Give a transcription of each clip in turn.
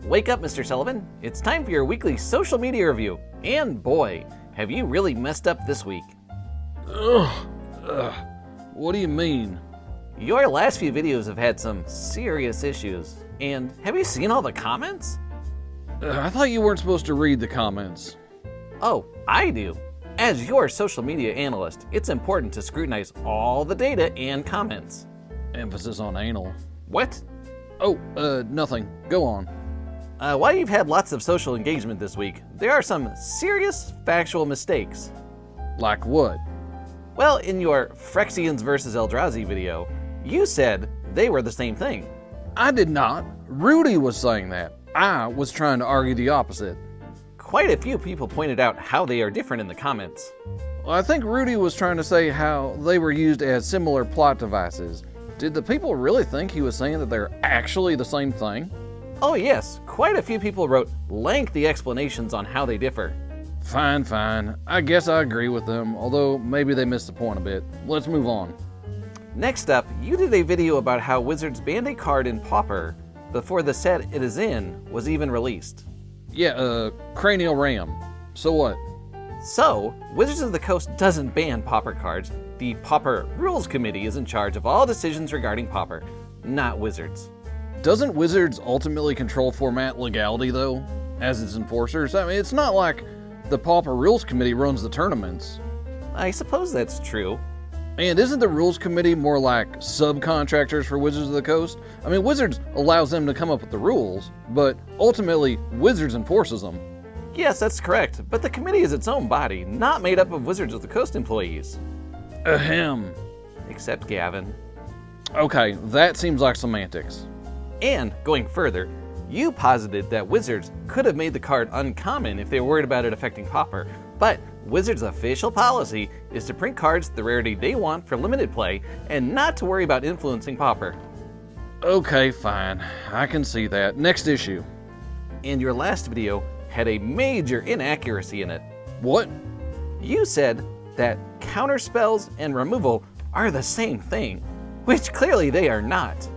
Wake up, Mr. Sullivan. It's time for your weekly social media review. And boy, have you really messed up this week. What do you mean? Your last few videos have had some serious issues. And have you seen all the comments? I thought you weren't supposed to read the comments. Oh, I do. As your social media analyst, it's important to scrutinize all the data and comments. Emphasis on anal. What? Oh, nothing. Go on. While you've had lots of social engagement this week, there are some serious factual mistakes. Like what? Well, in your Phyrexians vs. Eldrazi video, you said they were the same thing. I did not. Rudy was saying that. I was trying to argue the opposite. Quite a few people pointed out how they are different in the comments. Well, I think Rudy was trying to say how they were used as similar plot devices. Did the people really think he was saying that they're actually the same thing? Oh yes, quite a few people wrote lengthy explanations on how they differ. Fine. I guess I agree with them, although maybe they missed the point a bit. Let's move on. Next up, you did a video about how Wizards banned a card in Pauper before the set it is in was even released. Yeah, Cranial Ram. So what? So, Wizards of the Coast doesn't ban Pauper cards. The Pauper Rules Committee is in charge of all decisions regarding Pauper, not Wizards. Doesn't Wizards ultimately control format legality, though, as its enforcers? I mean, it's not like the Pauper Rules Committee runs the tournaments. I suppose that's true. And isn't the Rules Committee more like subcontractors for Wizards of the Coast? I mean, Wizards allows them to come up with the rules, but ultimately, Wizards enforces them. Yes, that's correct, but the committee is its own body, not made up of Wizards of the Coast employees. Ahem. Except Gavin. Okay, that seems like semantics. And, going further, you posited that Wizards could have made the card uncommon if they were worried about it affecting Pauper, but Wizards' official policy is to print cards the rarity they want for limited play and not to worry about influencing Pauper. Okay, fine. I can see that. Next issue. And your last video had a major inaccuracy in it. What? You said that counterspells and removal are the same thing, which clearly they are not.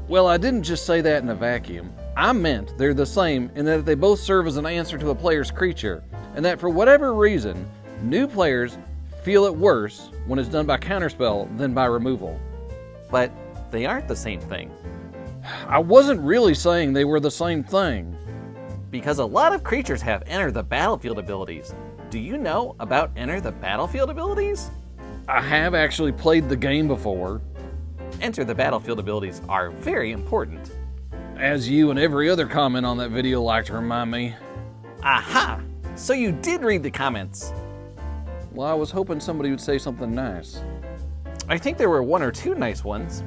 Well, I didn't just say that in a vacuum. I meant they're the same in that they both serve as an answer to a player's creature, and that for whatever reason, new players feel it worse when it's done by counterspell than by removal. But they aren't the same thing. I wasn't really saying they were the same thing. Because a lot of creatures have Enter the Battlefield abilities. Do you know about Enter the Battlefield abilities? I have actually played the game before. Enter the Battlefield abilities are very important. As you and every other comment on that video like to remind me. Aha! So you did read the comments. Well, I was hoping somebody would say something nice. I think there were one or two nice ones.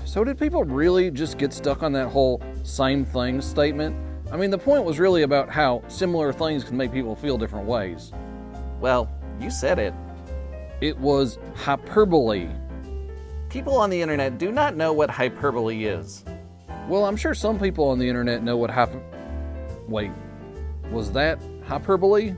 So did people really just get stuck on that whole same thing statement? I mean, the point was really about how similar things can make people feel different ways. Well, you said it. It was hyperbole. People on the internet do not know what hyperbole is. Well, I'm sure some people on the internet know what Wait, was that hyperbole?